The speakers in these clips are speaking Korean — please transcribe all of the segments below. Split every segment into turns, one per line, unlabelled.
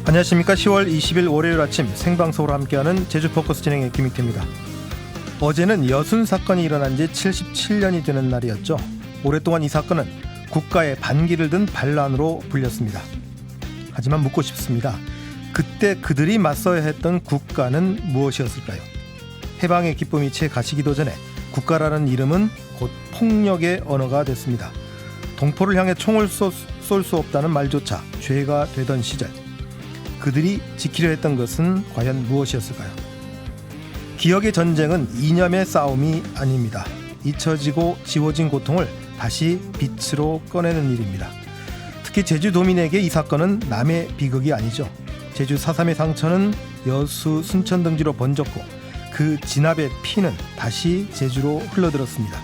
안녕하십니까. 10월 20일 월요일 아침 생방송으로 함께하는 제주포커스 진행의 김익태입니다. 어제는 여순 사건이 일어난 지 77년이 되는 날이었죠. 오랫동안 이 사건은 국가의 반기를 든 반란으로 불렸습니다. 하지만 묻고 싶습니다. 그때 그들이 맞서야 했던 국가는 무엇이었을까요? 해방의 기쁨이 채 가시기도 전에 국가라는 이름은 곧 폭력의 언어가 됐습니다. 동포를 향해 총을 쏠 수 없다는 말조차 죄가 되던 시절, 그들이 지키려 했던 것은 과연 무엇이었을까요? 기억의 전쟁은 이념의 싸움이 아닙니다. 잊혀지고 지워진 고통을 다시 빛으로 꺼내는 일입니다. 특히 제주도민에게 이 사건은 남의 비극이 아니죠. 제주 4.3의 상처는 여수, 순천 등지로 번졌고 그 진압의 피는 다시 제주로 흘러들었습니다.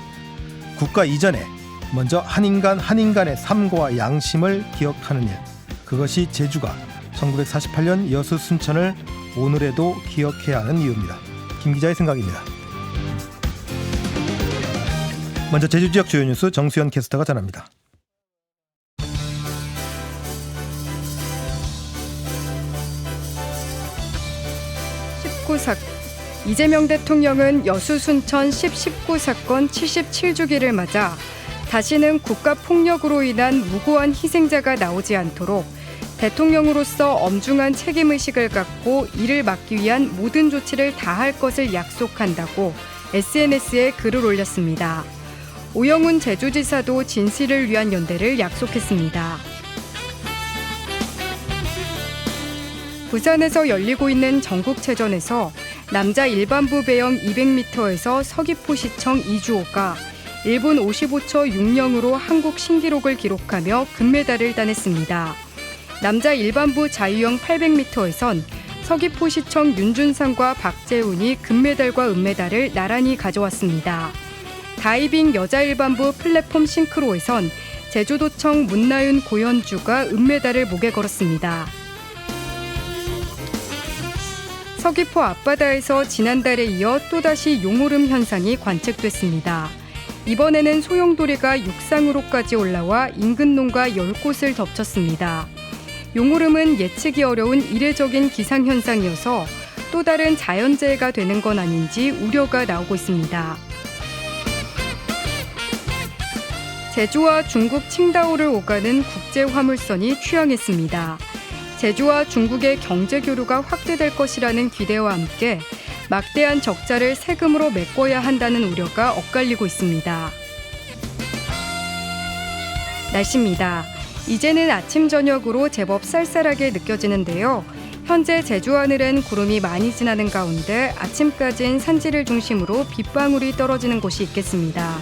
국가 이전에 먼저 한 인간의 삶과 양심을 기억하는 일, 그것이 제주가 1948년 여수, 순천을 오늘에도 기억해야 하는 이유입니다. 김 기자의 생각입니다. 먼저 제주 지역 주요 뉴스 정수연 캐스터가 전합니다.
이재명 대통령은 여수, 순천 10.19 사건 77주기를 맞아 다시는 국가폭력으로 인한 무고한 희생자가 나오지 않도록 대통령으로서 엄중한 책임의식을 갖고 이를 막기 위한 모든 조치를 다할 것을 약속한다고 SNS에 글을 올렸습니다. 오영훈 제주지사도 진실을 위한 연대를 약속했습니다. 부산에서 열리고 있는 전국체전에서 남자 일반부 배영 200m에서 서귀포시청 이주호가 1분 55초 60으로 한국 신기록을 기록하며 금메달을 따냈습니다. 남자 일반부 자유형 800m에선 서귀포시청 윤준상과 박재훈이 금메달과 은메달을 나란히 가져왔습니다. 다이빙 여자 일반부 플랫폼 싱크로에선 제주도청 문나윤 고현주가 은메달을 목에 걸었습니다. 서귀포 앞바다에서 지난달에 이어 또다시 용오름 현상이 관측됐습니다. 이번에는 소용돌이가 육상으로까지 올라와 인근 농가 10곳을 덮쳤습니다. 용오름은 예측이 어려운 이례적인 기상현상이어서 또 다른 자연재해가 되는 건 아닌지 우려가 나오고 있습니다. 제주와 중국 칭다오를 오가는 국제화물선이 취항했습니다. 제주와 중국의 경제교류가 확대될 것이라는 기대와 함께 막대한 적자를 세금으로 메꿔야 한다는 우려가 엇갈리고 있습니다. 날씨입니다. 이제는 아침 저녁으로 제법 쌀쌀하게 느껴지는데요. 현재 제주 하늘엔 구름이 많이 지나는 가운데 아침까지는 산지를 중심으로 빗방울이 떨어지는 곳이 있겠습니다.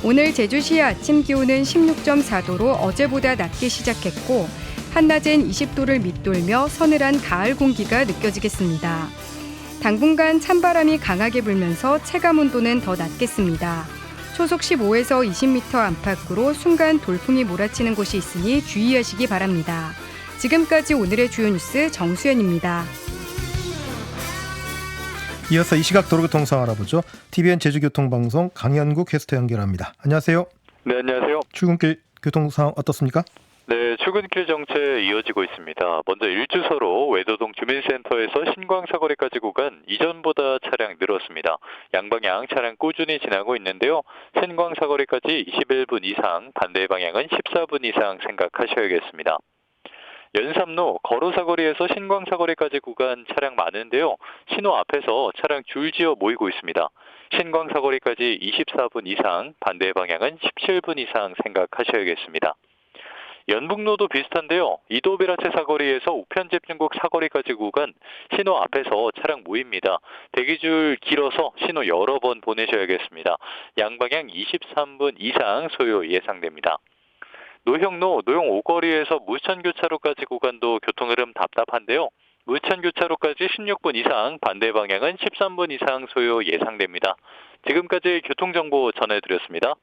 오늘 제주시의 아침 기온은 16.4도로 어제보다 낮게 시작했고 한낮엔 20도를 밑돌며 서늘한 가을 공기가 느껴지겠습니다. 당분간 찬바람이 강하게 불면서 체감온도는 더 낮겠습니다. 초속 15에서 20m 안팎으로 순간 돌풍이 몰아치는 곳이 있으니 주의하시기 바랍니다. 지금까지 오늘의 주요 뉴스 정수연입니다.
이어서 이 시각 도로교통 상황 알아보죠. TVN 제주교통방송 강현구 캐스터 연결합니다. 안녕하세요.
네, 안녕하세요.
출근길 교통 상황 어떻습니까?
네, 출근길 정체 이어지고 있습니다. 먼저 1주소로 외도동 주민센터에서 신광사거리까지 구간 이전보다 차량 늘었습니다. 양방향 차량 꾸준히 지나고 있는데요. 신광사거리까지 21분 이상, 반대 방향은 14분 이상 생각하셔야겠습니다. 연삼로 거로사거리에서 신광사거리까지 구간 차량 많은데요. 신호 앞에서 차량 줄지어 모이고 있습니다. 신광사거리까지 24분 이상, 반대 방향은 17분 이상 생각하셔야겠습니다. 연북로도 비슷한데요. 이도비라체 사거리에서 우편집중국 사거리까지 구간 신호 앞에서 차량 모입니다. 대기줄 길어서 신호 여러 번 보내셔야겠습니다. 양방향 23분 이상 소요 예상됩니다. 노형로 노용 5거리에서 무천교차로까지 구간도 교통흐름 답답한데요. 무천교차로까지 16분 이상, 반대 방향은 13분 이상 소요 예상됩니다. 지금까지 교통정보 전해드렸습니다.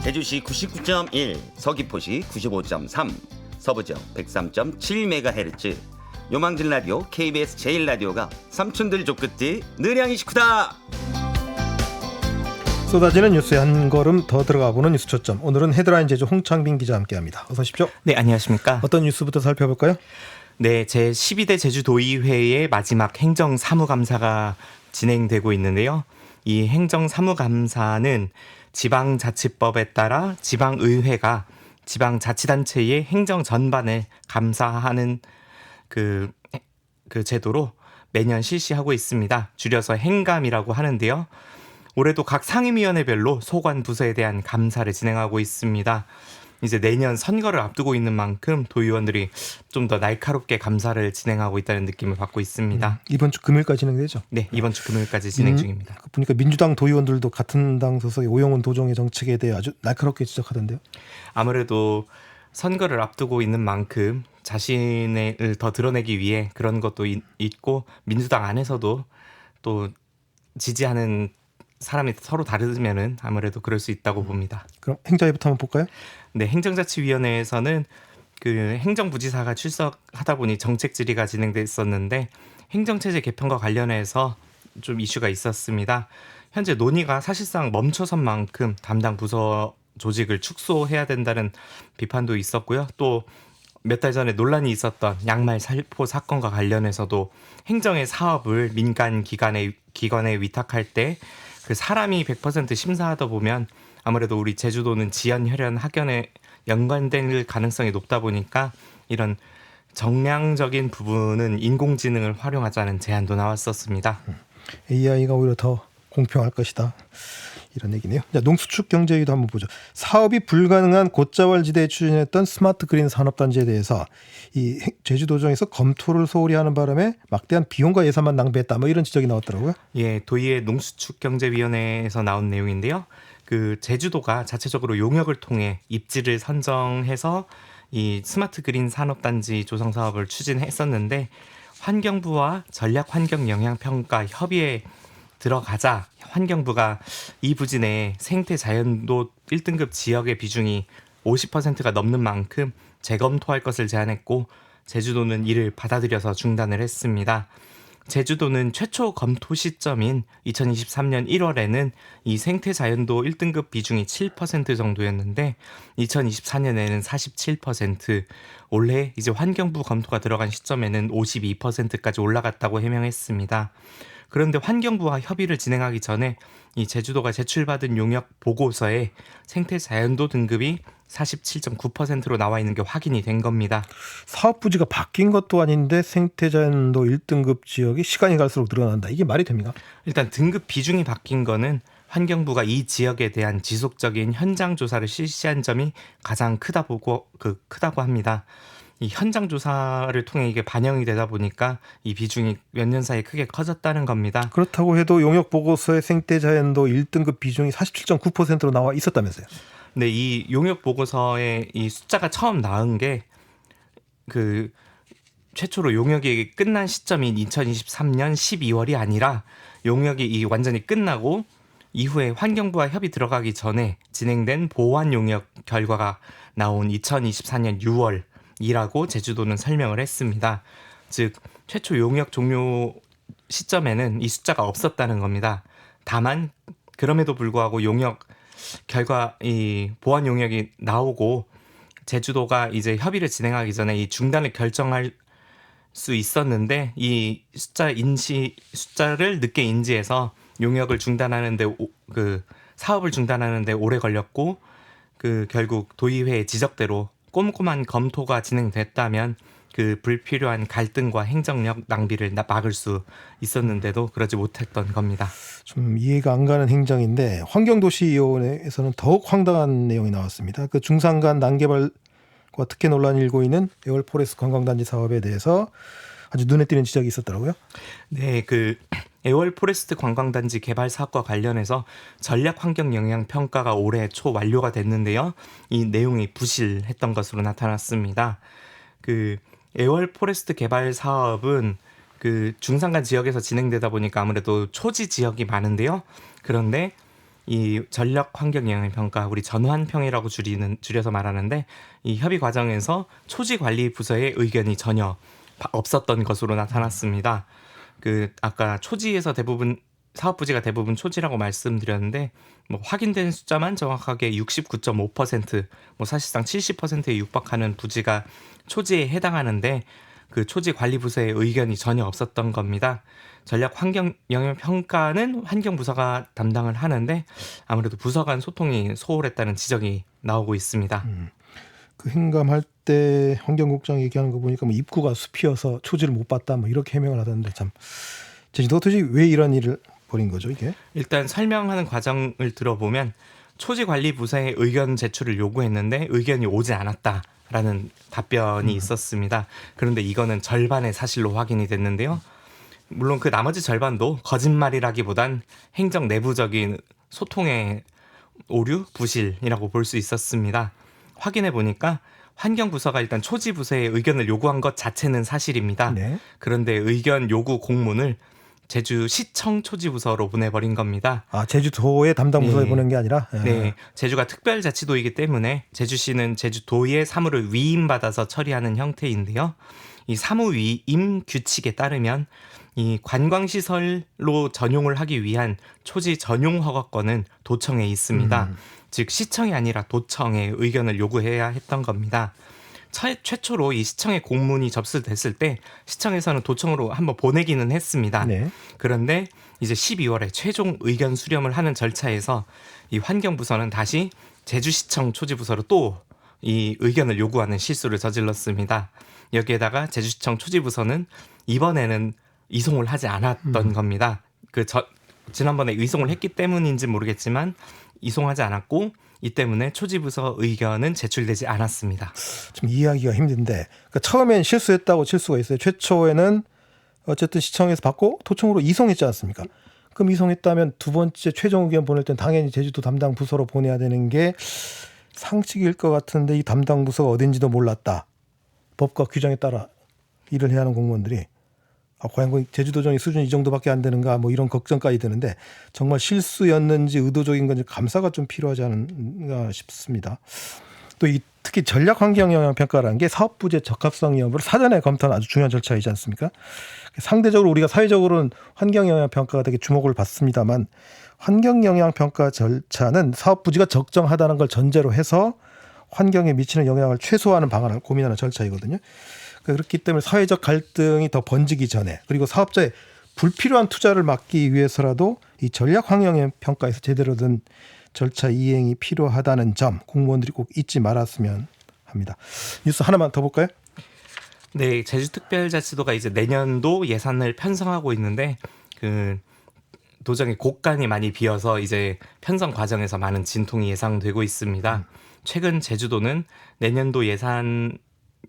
제주시 99.1, 서귀포시 95.3, 서부지역 103.7MHz, 요망진 라디오 KBS 제1라디오가 삼촌들 족끝이 느량이 식구다.
쏟아지는 뉴스에 한 걸음 더 들어가 보는 뉴스 초점. 오늘은 헤드라인 제주 홍창빈 기자와 함께합니다. 어서 오십시오.
네, 안녕하십니까.
어떤 뉴스부터 살펴볼까요?
네, 제12대 제주도의회의 마지막 행정사무감사가 진행되고 있는데요. 이 행정사무감사는 지방자치법에 따라 지방의회가 지방자치단체의 행정 전반을 감사하는 그 제도로 매년 실시하고 있습니다. 줄여서 행감이라고 하는데요. 올해도 각 상임위원회별로 소관 부서에 대한 감사를 진행하고 있습니다. 이제 내년 선거를 앞두고 있는 만큼 도의원들이 좀 더 날카롭게 감사를 진행하고 있다는 느낌을 받고 있습니다.
이번 주 금요일까지 진행되죠?
네, 이번 주 금요일까지 진행 중입니다.
보니까 민주당 도의원들도 같은 당 소속의 오영훈 도정의 정책에 대해 아주 날카롭게 지적하던데요.
아무래도 선거를 앞두고 있는 만큼 자신을 더 드러내기 위해 그런 것도 있고 민주당 안에서도 또 지지하는 사람이 서로 다르면은 아무래도 그럴 수 있다고 봅니다.
그럼 행자위부터 한번 볼까요?
네, 행정자치위원회에서는 그 행정부지사가 출석하다 보니 정책 질의가 진행됐었는데 행정체제 개편과 관련해서 좀 이슈가 있었습니다. 현재 논의가 사실상 멈춰선 만큼 담당 부서 조직을 축소해야 된다는 비판도 있었고요. 또 몇 달 전에 논란이 있었던 양말 살포 사건과 관련해서도 행정의 사업을 민간 기관에 위탁할 때 그 사람이 100% 심사하다 보면 아무래도 우리 제주도는 지연, 혈연, 학연에 연관될 가능성이 높다 보니까 이런 정량적인 부분은 인공지능을 활용하자는 제안도 나왔었습니다.
AI가 오히려 더 공평할 것이다. 이런 얘기네요. 자, 농수축 경제위도 한번 보죠. 사업이 불가능한 곶자왈지대에 추진했던 스마트 그린 산업단지에 대해서 이 제주도정에서 검토를 소홀히 하는 바람에 막대한 비용과 예산만 낭비했다. 뭐 이런 지적이 나왔더라고요.
예, 도의회 농수축경제위원회에서 나온 내용인데요. 그 제주도가 자체적으로 용역을 통해 입지를 선정해서 이 스마트 그린 산업단지 조성 사업을 추진했었는데 환경부와 전략환경영향평가 협의에 들어가자 환경부가 이 부진의 생태 자연도 1등급 지역의 비중이 50%가 넘는 만큼 재검토할 것을 제안했고 제주도는 이를 받아들여서 중단을 했습니다. 제주도는 최초 검토 시점인 2023년 1월에는 이 생태 자연도 1등급 비중이 7% 정도였는데 2024년에는 47%, 올해 이제 환경부 검토가 들어간 시점에는 52%까지 올라갔다고 해명했습니다. 그런데 환경부와 협의를 진행하기 전에 이 제주도가 제출받은 용역 보고서에 생태 자연도 등급이 47.9%로 나와 있는 게 확인이 된 겁니다.
사업 부지가 바뀐 것도 아닌데 생태자연도 1등급 지역이 시간이 갈수록 늘어난다. 이게 말이 됩니까?
일단 등급 비중이 바뀐 거는 환경부가 이 지역에 대한 지속적인 현장 조사를 실시한 점이 가장 크다고 합니다. 이 현장 조사를 통해 이게 반영이 되다 보니까 이 비중이 몇 년 사이에 크게 커졌다는 겁니다.
그렇다고 해도 용역 보고서의 생태자연도 1등급 비중이 47.9%로 나와 있었다면서요.
근데 이 용역 보고서에 이 숫자가 처음 나온 게 그 최초로 용역이 끝난 시점인 2023년 12월이 아니라 용역이 완전히 끝나고 이후에 환경부와 협의 들어가기 전에 진행된 보완 용역 결과가 나온 2024년 6월이라고 제주도는 설명을 했습니다. 즉 최초 용역 종료 시점에는 이 숫자가 없었다는 겁니다. 다만 그럼에도 불구하고 용역 결과 이 보완 용역이 나오고 제주도가 이제 협의를 진행하기 전에 이 중단을 결정할 수 있었는데 이 숫자를 늦게 인지해서 용역을 중단하는데 그 사업을 중단하는데 오래 걸렸고 그 결국 도의회의 지적대로 꼼꼼한 검토가 진행됐다면 그 불필요한 갈등과 행정력 낭비를 막을 수 있었는데도 그러지 못했던 겁니다.
좀 이해가 안 가는 행정인데 환경도시위원회에서는 더욱 황당한 내용이 나왔습니다. 그 중산간 난개발과 특혜 논란이 일고 있는 에월포레스트 관광단지 사업에 대해서 아주 눈에 띄는 지적이 있었더라고요.
네, 그 에월포레스트 관광단지 개발 사업과 관련해서 전략환경영향평가가 올해 초 완료가 됐는데요. 이 내용이 부실했던 것으로 나타났습니다. 그 에월포레스트 개발 사업은 그 중산간 지역에서 진행되다 보니까 아무래도 초지 지역이 많은데요. 그런데 이 전략환경영향평가, 우리 전환평이라고 줄여서 말하는데 이 협의 과정에서 초지관리부서의 의견이 전혀 없었던 것으로 나타났습니다. 그 아까 초지에서 대부분 사업 부지가 대부분 초지라고 말씀드렸는데 뭐 확인된 숫자만 정확하게 69.5%, 뭐 사실상 70%에 육박하는 부지가 초지에 해당하는데 그 초지 관리 부서의 의견이 전혀 없었던 겁니다. 전략 환경 영향 평가는 환경부서가 담당을 하는데 아무래도 부서 간 소통이 소홀했다는 지적이 나오고 있습니다.
그 행감할 때 환경국장 얘기하는 거 보니까 뭐 입구가 숲이어서 초지를 못 봤다 뭐 이렇게 해명을 하던데 참 제주도가 도대체 왜 이런 일을 벌인 거죠 이게?
일단 설명하는 과정을 들어보면 초지관리부서의 의견 제출을 요구했는데 의견이 오지 않았다라는 답변이 있었습니다. 그런데 이거는 절반의 사실로 확인이 됐는데요. 물론 그 나머지 절반도 거짓말이라기보단 행정 내부적인 소통의 오류, 부실이라고 볼 수 있었습니다. 확인해 보니까 환경부서가 일단 초지부서의 의견을 요구한 것 자체는 사실입니다.
네.
그런데 의견 요구 공문을 제주시청 초지부서로 보내버린 겁니다.
아 제주도의 담당 부서에
네.
보낸 게 아니라?
네, 제주가 특별자치도이기 때문에 제주시는 제주도의 사무를 위임받아서 처리하는 형태인데요. 이 사무 위임 규칙에 따르면 이 관광시설로 전용을 하기 위한 초지 전용 허가권은 도청에 있습니다. 즉 시청이 아니라 도청에 의견을 요구해야 했던 겁니다. 최초로 이 시청에 공문이 접수됐을 때 시청에서는 도청으로 한번 보내기는 했습니다.
네.
그런데 이제 12월에 최종 의견 수렴을 하는 절차에서 이 환경부서는 다시 제주시청 초지부서로 또 이 의견을 요구하는 실수를 저질렀습니다. 여기에다가 제주시청 초지부서는 이번에는 이송을 하지 않았던 겁니다. 지난번에 이송을 했기 때문인지 모르겠지만 이송하지 않았고 이 때문에 초지부서 의견은 제출되지 않았습니다.
좀 이해하기가 힘든데 그러니까 처음엔 실수했다고 칠 수가 있어요. 최초에는 어쨌든 시청에서 받고 도청으로 이송했지 않습니까? 그럼 이송했다면 두 번째 최종 의견 보낼 땐 당연히 제주도 담당 부서로 보내야 되는 게 상식일 것 같은데 이 담당 부서가 어딘지도 몰랐다. 법과 규정에 따라 일을 해야 하는 공무원들이 과연 제주도정의 수준이 이 정도밖에 안 되는가 뭐 이런 걱정까지 드는데 정말 실수였는지 의도적인 건지 감사가 좀 필요하지 않은가 싶습니다. 또 특히 전략환경영향평가라는 게 사업 부지의 적합성 여부를 사전에 검토하는 아주 중요한 절차이지 않습니까? 상대적으로 우리가 사회적으로는 환경영향평가가 되게 주목을 받습니다만 환경영향평가 절차는 사업 부지가 적정하다는 걸 전제로 해서 환경에 미치는 영향을 최소화하는 방안을 고민하는 절차이거든요. 그렇기 때문에 사회적 갈등이 더 번지기 전에 그리고 사업자의 불필요한 투자를 막기 위해서라도 이 전략 환경 평가에서 제대로 된 절차 이행이 필요하다는 점 공무원들이 꼭 잊지 말았으면 합니다. 뉴스 하나만 더 볼까요?
네, 제주특별자치도가 이제 내년도 예산을 편성하고 있는데 그 도정의 곳간이 많이 비어서 이제 편성 과정에서 많은 진통이 예상되고 있습니다. 최근 제주도는 내년도 예산을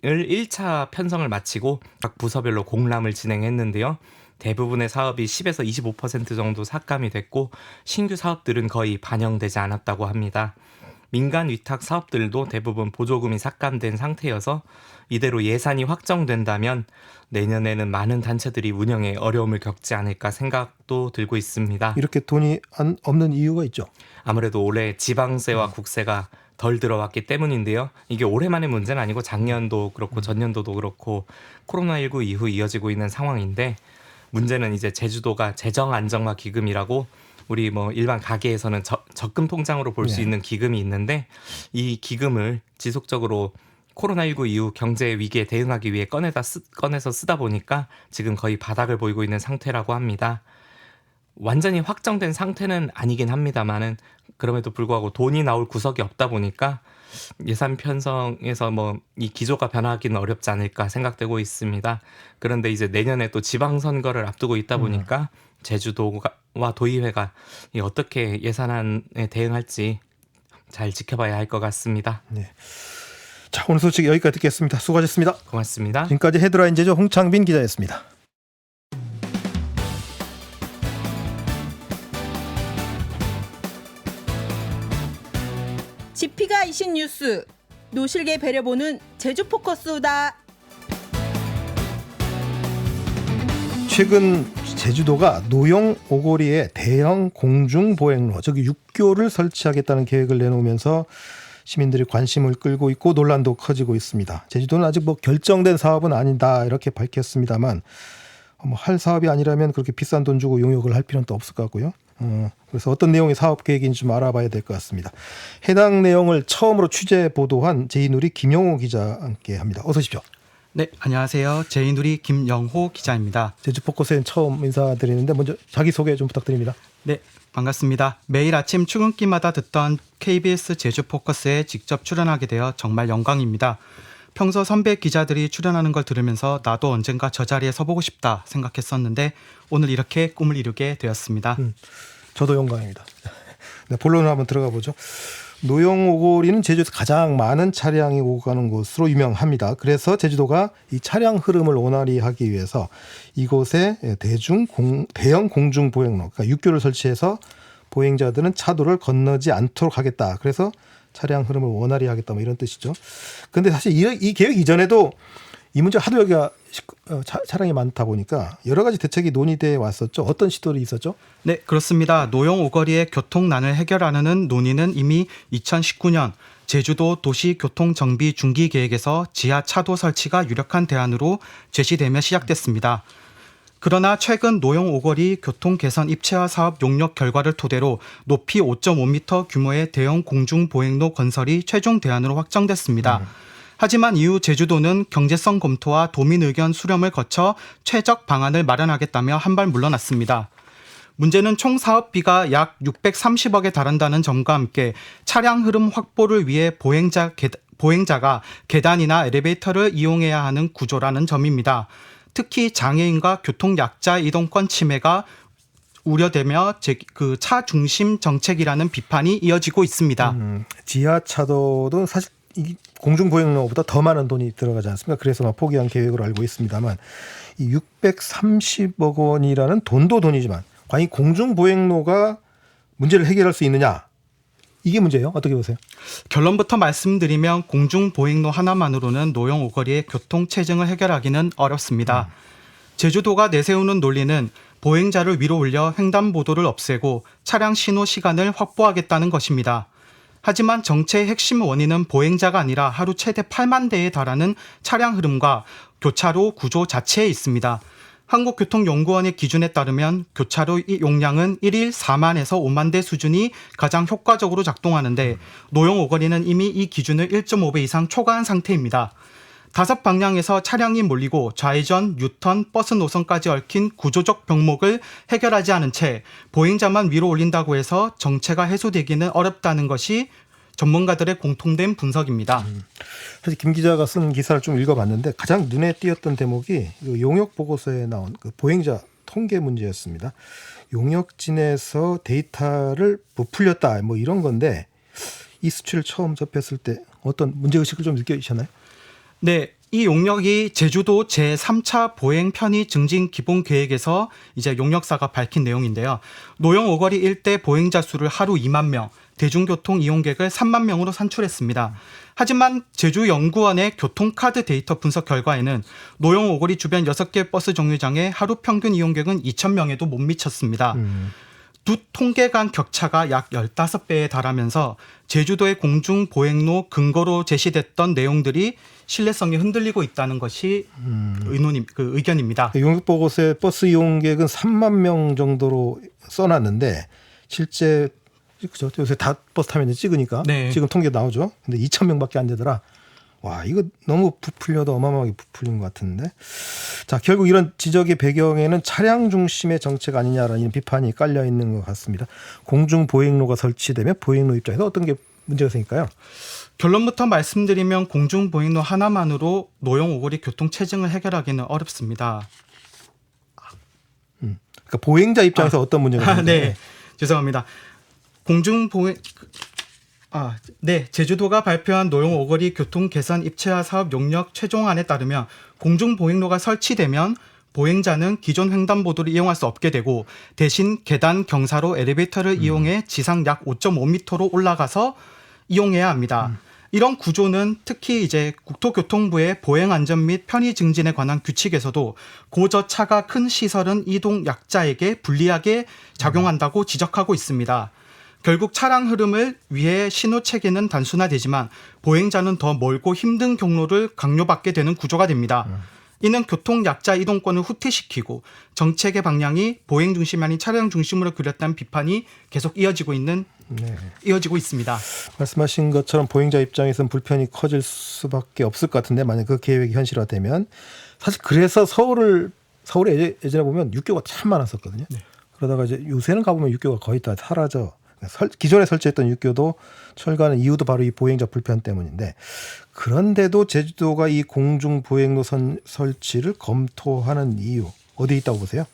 1차 편성을 마치고 각 부서별로 공람을 진행했는데요. 대부분의 사업이 10에서 25% 정도 삭감이 됐고 신규 사업들은 거의 반영되지 않았다고 합니다. 민간 위탁 사업들도 대부분 보조금이 삭감된 상태여서 이대로 예산이 확정된다면 내년에는 많은 단체들이 운영에 어려움을 겪지 않을까 생각도 들고 있습니다.
이렇게 돈이 없는 이유가 있죠.
아무래도 올해 지방세와 국세가 덜 들어왔기 때문인데요. 이게 올해만의 문제는 아니고 작년도 그렇고 전년도도 그렇고 코로나19 이후 이어지고 있는 상황인데 문제는 이제 제주도가 재정안정화 기금이라고 우리 뭐 일반 가게에서는 적금 통장으로 볼 수 있는 기금이 있는데 이 기금을 지속적으로 코로나19 이후 경제 위기에 대응하기 위해 꺼내서 쓰다 보니까 지금 거의 바닥을 보이고 있는 상태라고 합니다. 완전히 확정된 상태는 아니긴 합니다만은 그럼에도 불구하고 돈이 나올 구석이 없다 보니까 예산 편성에서 뭐 이 기조가 변하기는 어렵지 않을까 생각되고 있습니다. 그런데 이제 내년에 또 지방선거를 앞두고 있다 보니까 제주도와 도의회가 어떻게 예산안에 대응할지 잘 지켜봐야 할 것 같습니다.
네. 자, 오늘 소식 여기까지 듣겠습니다. 수고하셨습니다.
고맙습니다.
지금까지 헤드라인 제조 홍창빈 기자였습니다.
지피가 이신 뉴스 노실계 배려보는 제주포커스다.
최근 제주도가 노용 오고리에 대형 공중보행로 저기 육교를 설치하겠다는 계획을 내놓으면서 시민들이 관심을 끌고 있고 논란도 커지고 있습니다. 제주도는 아직 뭐 결정된 사업은 아니다 이렇게 밝혔습니다만 뭐 할 사업이 아니라면 그렇게 비싼 돈 주고 용역을 할 필요는 또 없을 것 같고요. 그래서 어떤 내용의 사업 계획인지 좀 알아봐야 될 것 같습니다. 해당 내용을 처음으로 취재 보도한 제2누리 김영호 기자와 함께 합니다. 어서 오십시오.
네, 안녕하세요. 제2누리 김영호 기자입니다.
제주포커스엔 처음 인사드리는데 먼저 자기소개 좀 부탁드립니다.
네, 반갑습니다. 매일 아침 출근길마다 듣던 KBS 제주포커스에 직접 출연하게 되어 정말 영광입니다. 평소 선배 기자들이 출연하는 걸 들으면서 나도 언젠가 저 자리에 서보고 싶다 생각했었는데 오늘 이렇게 꿈을 이루게 되었습니다.
저도 영광입니다. 네, 본론으로 한번 들어가 보죠. 노영 오거리는 제주에서 가장 많은 차량이 오고 가는 곳으로 유명합니다. 그래서 제주도가 이 차량 흐름을 원활히 하기 위해서 이곳에 대형 공중 보행로, 그러니까 육교를 설치해서 보행자들은 차도를 건너지 않도록 하겠다. 그래서 차량 흐름을 원활히 하겠다, 뭐 이런 뜻이죠. 그런데 사실 이 계획 이전에도 이 문제 하도 여기가 차량이 많다 보니까 여러 가지 대책이 논의돼 왔었죠. 어떤 시도들이 있었죠?
네, 그렇습니다. 노영 오거리의 교통난을 해결하려는 논의는 이미 2019년 제주도 도시교통정비 중기계획에서 지하 차도 설치가 유력한 대안으로 제시되며 시작됐습니다. 그러나 최근 노영 오거리 교통 개선 입체화 사업 용역 결과를 토대로 높이 5.5m 규모의 대형 공중 보행로 건설이 최종 대안으로 확정됐습니다. 하지만 이후 제주도는 경제성 검토와 도민 의견 수렴을 거쳐 최적 방안을 마련하겠다며 한 발 물러났습니다. 문제는 총 사업비가 약 630억에 달한다는 점과 함께 차량 흐름 확보를 위해 보행자가 계단이나 엘리베이터를 이용해야 하는 구조라는 점입니다. 특히 장애인과 교통약자 이동권 침해가 우려되며 차 중심 정책이라는 비판이 이어지고 있습니다.
지하차도도 사실 이 공중보행로보다 더 많은 돈이 들어가지 않습니까? 그래서 막 포기한 계획으로 알고 있습니다만 이 630억 원이라는 돈도 돈이지만 과연 이 공중보행로가 문제를 해결할 수 있느냐? 이게 문제예요. 어떻게 보세요?
결론부터 말씀드리면 공중보행로 하나만으로는 노영 오거리의 교통체증을 해결하기는 어렵습니다. 제주도가 내세우는 논리는 보행자를 위로 올려 횡단보도를 없애고 차량 신호 시간을 확보하겠다는 것입니다. 하지만 정체의 핵심 원인은 보행자가 아니라 하루 최대 8만 대에 달하는 차량 흐름과 교차로 구조 자체에 있습니다. 한국교통연구원의 기준에 따르면 교차로 용량은 1일 4만에서 5만 대 수준이 가장 효과적으로 작동하는데 노영 오거리는 이미 이 기준을 1.5배 이상 초과한 상태입니다. 5방향에서 차량이 몰리고 좌회전, 유턴, 버스 노선까지 얽힌 구조적 병목을 해결하지 않은 채 보행자만 위로 올린다고 해서 정체가 해소되기는 어렵다는 것이 전문가들의 공통된 분석입니다.
사실 김 기자가 쓴 기사를 좀 읽어봤는데 가장 눈에 띄었던 대목이 용역 보고서에 나온 그 보행자 통계 문제였습니다. 용역진에서 데이터를 부풀렸다 뭐 이런 건데 이 수치를 처음 접했을 때 어떤 문제의식을 좀 느끼셨나요?
네, 이 용역이 제주도 제3차 보행 편의 증진 기본 계획에서 이제 용역사가 밝힌 내용인데요. 노영 오거리 일대 보행자 수를 하루 2만 명, 대중교통 이용객을 3만 명으로 산출했습니다. 하지만 제주연구원의 교통카드 데이터 분석 결과에는 노영 오거리 주변 6개 버스 정류장의 하루 평균 이용객은 2천 명에도 못 미쳤습니다. 두 통계 간 격차가 약 15배에 달하면서 제주도의 공중보행로 근거로 제시됐던 내용들이 신뢰성이 흔들리고 있다는 것이 의견입니다.
용역보고서에 버스 이용객은 3만 명 정도로 써놨는데 실제 그죠? 요새 다 버스 타면 찍으니까
네.
지금 통계 나오죠. 근데 2천 명밖에 안 되더라. 와, 이거 너무 부풀려도 어마어마하게 부풀린 것 같은데. 자, 결국 이런 지적의 배경에는 차량 중심의 정책 아니냐라는 비판이 깔려 있는 것 같습니다. 공중 보행로가 설치되면 보행로 입장에서 어떤 게 문제가 생길까요?
결론부터 말씀드리면 공중 보행로 하나만으로 노영 오거리 교통 체증을 해결하기는 어렵습니다.
그러니까 보행자 입장에서 어떤 문제가 생길까요?
네, 죄송합니다. 제주도가 발표한 노영 오거리 교통 개선 입체화 사업 용역 최종안에 따르면 공중 보행로가 설치되면 보행자는 기존 횡단보도를 이용할 수 없게 되고 대신 계단, 경사로, 엘리베이터를 이용해 지상 약 5.5m로 올라가서 이용해야 합니다. 이런 구조는 특히 이제 국토교통부의 보행 안전 및 편의 증진에 관한 규칙에서도 고저차가 큰 시설은 이동 약자에게 불리하게 작용한다고 지적하고 있습니다. 결국 차량 흐름을 위해 신호 체계는 단순화되지만 보행자는 더 멀고 힘든 경로를 강요받게 되는 구조가 됩니다. 이는 교통 약자 이동권을 후퇴시키고 정책의 방향이 보행 중심이 아닌 차량 중심으로 그렸다는 비판이 계속 이어지고 있습니다.
말씀하신 것처럼 보행자 입장에서는 불편이 커질 수밖에 없을 것 같은데 만약 그 계획이 현실화되면 사실 그래서 서울에 예전에 보면 육교가 참 많았었거든요. 그러다가 이제 요새는 가보면 육교가 거의 다 사라져. 기존에 설치했던 육교도 철거하는 이유도 바로 이 보행자 불편 때문인데 그런데도 제주도가 이 공중 보행로선 설치를 검토하는 이유 어디에 있다고 보세요?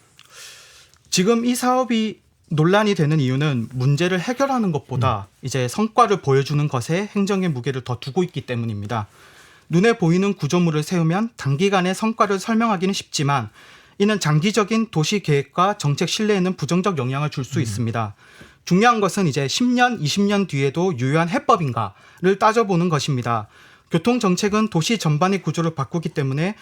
지금 이 사업이 논란이 되는 이유는 문제를 해결하는 것보다 이제 성과를 보여주는 것에 행정의 무게를 더 두고 있기 때문입니다. 눈에 보이는 구조물을 세우면 단기간에 성과를 설명하기는 쉽지만 이는 장기적인 도시 계획과 정책 신뢰에는 부정적 영향을 줄 수 있습니다. 중요한 것은 이제 10년, 20년 뒤에도 유효한 해법인가를 따져보는 것입니다. 교통정책은 도시 전반의 구조를 바꾸기 때문에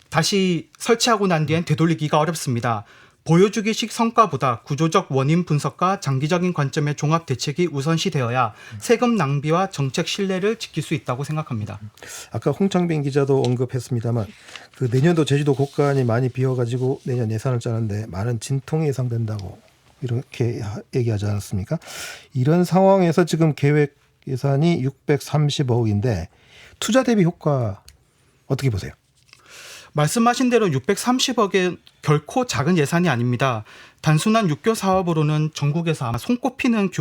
다시 설치하고 난 뒤엔 되돌리기가 어렵습니다. 보여주기식 성과보다 구조적 원인 분석과 장기적인 관점의 종합 대책이 우선시되어야 세금 낭비와 정책 신뢰를 지킬 수 있다고 생각합니다.
아까 홍창빈 기자도 언급했습니다만 그 내년도 제주도 곳간이 많이 비어가지고 내년 예산을 짜는데 많은 진통이 예상된다고 이렇게 얘기하지 않았습니까? 이런 상황에서 지금 계획 예산이 630억인데 투자 대비 효과 어떻게 보세요?
말씀하신 대로 630억은 결코 작은 예산이 아닙니다. 단순한 육교 사업으로는 전국에서 아마 손꼽히는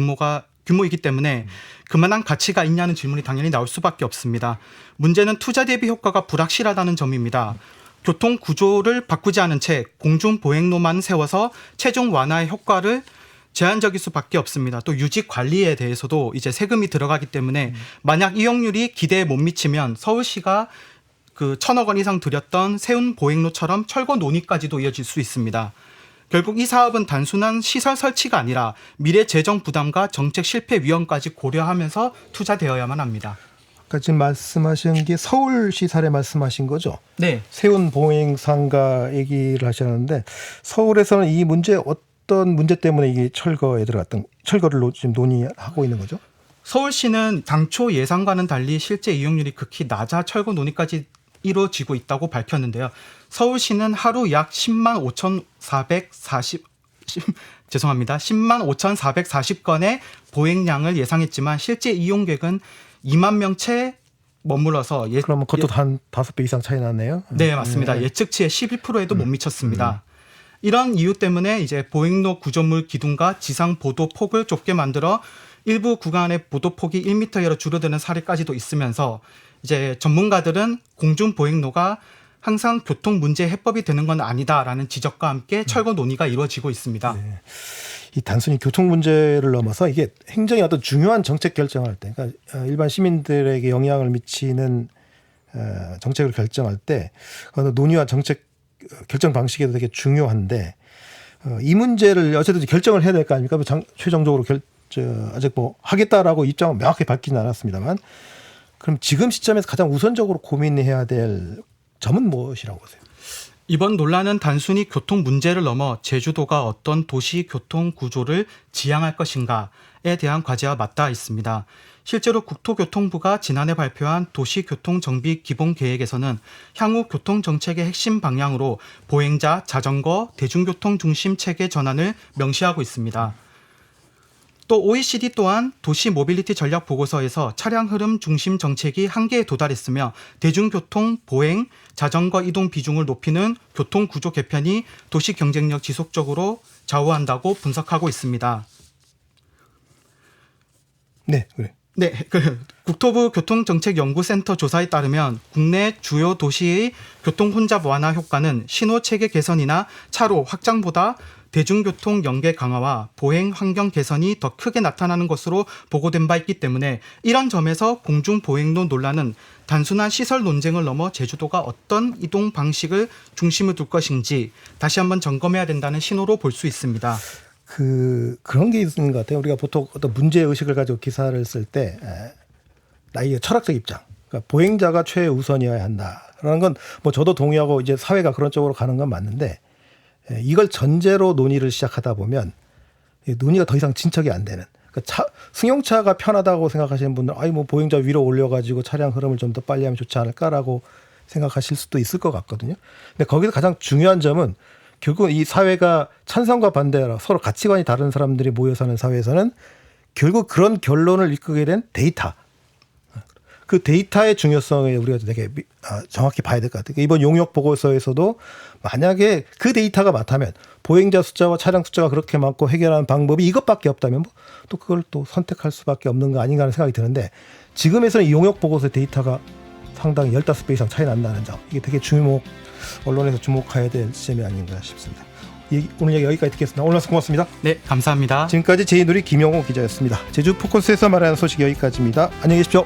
규모이기 때문에 그만한 가치가 있냐는 질문이 당연히 나올 수밖에 없습니다. 문제는 투자 대비 효과가 불확실하다는 점입니다. 교통 구조를 바꾸지 않은 채 공중 보행로만 세워서 최종 완화의 효과를 제한적일 수밖에 없습니다. 또 유지 관리에 대해서도 이제 세금이 들어가기 때문에 만약 이용률이 기대에 못 미치면 서울시가 그 1,000억 원 이상 들였던 세운 보행로처럼 철거 논의까지도 이어질 수 있습니다. 결국 이 사업은 단순한 시설 설치가 아니라 미래 재정 부담과 정책 실패 위험까지 고려하면서 투자되어야만 합니다.
아까 지금 말씀하신 게 서울시 사례 말씀하신 거죠?
네.
세운 보행상가 얘기를 하셨는데 서울에서는 이 문제 어떤 문제 때문에 이게 철거를 지금 논의하고 있는 거죠? 서울시는
당초 예상과는 달리 실제 이용률이 극히 낮아 철거 논의까지 이루어지고 있다고 밝혔는데요. 서울시는 하루 약 10만 5,440건의 보행량을 예상했지만 실제 이용객은 2만 명 채 머물러서
그러면 그것도 한 5배 이상 차이 나네요.
네, 맞습니다. 예측치의 11%에도 못 미쳤습니다. 이런 이유 때문에 이제 보행로 구조물 기둥과 지상 보도 폭을 좁게 만들어 일부 구간의 보도폭이 1m여로 줄어드는 사례까지도 있으면서 이제 전문가들은 공중 보행로가 항상 교통 문제 해법이 되는 건 아니다라는 지적과 함께 철거 논의가 이루어지고 있습니다.
네. 이 단순히 교통 문제를 넘어서 이게 행정이 어떤 중요한 정책 결정할 때, 그러니까 일반 시민들에게 영향을 미치는 정책을 결정할 때 논의와 정책 결정 방식에도 되게 중요한데 이 문제를 어쨌든 결정을 해야 될 거 아닙니까? 최종적으로 아직 뭐 하겠다라고 입장은 명확히 밝히진 않았습니다만 그럼 지금 시점에서 가장 우선적으로 고민해야 될 점은 무엇이라고 보세요?
이번 논란은 단순히 교통 문제를 넘어 제주도가 어떤 도시 교통 구조를 지향할 것인가에 대한 과제와 맞닿아 있습니다. 실제로 국토교통부가 지난해 발표한 도시교통정비 기본계획에서는 향후 교통정책의 핵심 방향으로 보행자, 자전거, 대중교통 중심 체계 전환을 명시하고 있습니다. 또 OECD 또한 도시 모빌리티 전략 보고서에서 차량 흐름 중심 정책이 한계에 도달했으며 대중교통, 보행, 자전거 이동 비중을 높이는 교통 구조 개편이 도시 경쟁력 지속적으로 좌우한다고 분석하고 있습니다.
네, 그래.
네, 국토부 교통정책연구센터 조사에 따르면 국내 주요 도시의 교통 혼잡 완화 효과는 신호 체계 개선이나 차로 확장보다 대중교통 연계 강화와 보행 환경 개선이 더 크게 나타나는 것으로 보고된 바 있기 때문에 이런 점에서 공중 보행로 논란은 단순한 시설 논쟁을 넘어 제주도가 어떤 이동 방식을 중심을 둘 것인지 다시 한번 점검해야 된다는 신호로 볼 수 있습니다.
그런 게 있는 것 같아요. 우리가 보통 어떤 문제 의식을 가지고 기사를 쓸 때 나의 철학적 입장, 그러니까 보행자가 최우선이어야 한다라는 건 뭐 저도 동의하고 이제 사회가 그런 쪽으로 가는 건 맞는데 이걸 전제로 논의를 시작하다 보면 논의가 더 이상 진척이 안 되는. 그러니까 승용차가 편하다고 생각하시는 분들, 뭐 보행자 위로 올려가지고 차량 흐름을 좀 더 빨리 하면 좋지 않을까라고 생각하실 수도 있을 것 같거든요. 근데 거기서 가장 중요한 점은 결국 이 사회가 찬성과 반대로 서로 가치관이 다른 사람들이 모여 사는 사회에서는 결국 그런 결론을 이끌게 된 데이터. 그 데이터의 중요성을 우리가 되게 정확히 봐야 될 것 같아요. 이번 용역 보고서에서도 만약에 그 데이터가 맞다면 보행자 숫자와 차량 숫자가 그렇게 많고 해결하는 방법이 이것밖에 없다면 또 그걸 또 선택할 수밖에 없는 거 아닌가 하는 생각이 드는데 지금에서는 이 용역 보고서 데이터가 상당히 15배 이상 차이 난다는 점. 이게 되게 언론에서 주목해야 될 지점이 아닌가 싶습니다. 오늘 얘기 여기까지 듣겠습니다. 오늘 말씀 고맙습니다.
네, 감사합니다.
지금까지 제이누리 김영호 기자였습니다. 제주 포커스에서 말하는 소식 여기까지입니다. 안녕히 계십시오.